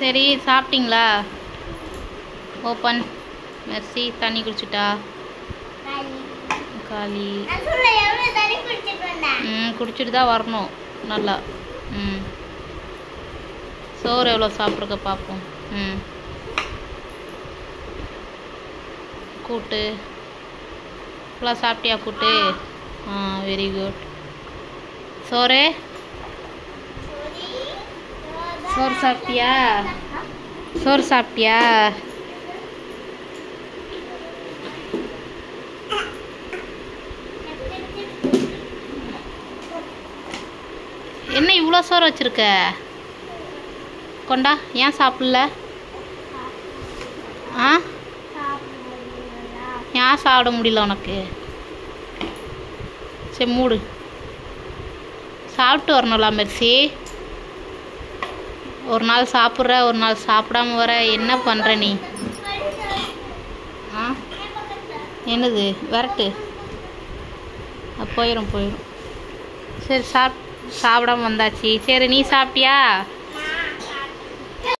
சரி சாப்பிட்டீங்களா? Open. Mercy தண்ணி குடிச்சிட்டா? காலி. குடிச்சிட்டு தான் வரணும் நல்லா. சோறு எவ்வளோ சாப்பிட்ருக்க பார்ப்போம். கூட்டு ஃபுல்லாக சாப்பிட்டியா? கூட்டு வெரி குட். சோறு சாப்பிட்டியா? சோறு சாப்பிட்டியா? என்ன இவ்வளோ சோறு வச்சுருக்க? கொண்டா. ஏன் சாப்பிடல? ஏன் சாப்பிட முடியல உனக்கு? சரி மூடு. சாப்பிட்டு வரணும்ல மெர்சி. ஒரு நாள் சாப்பிட்ற, ஒரு நாள் சாப்பிடாம வர. என்ன பண்ணுற நீ? என்னது விரட்டு? போயிடும். சரி சாப்பிடாம வந்தாச்சு. சரி நீ சாப்பிட்டியா?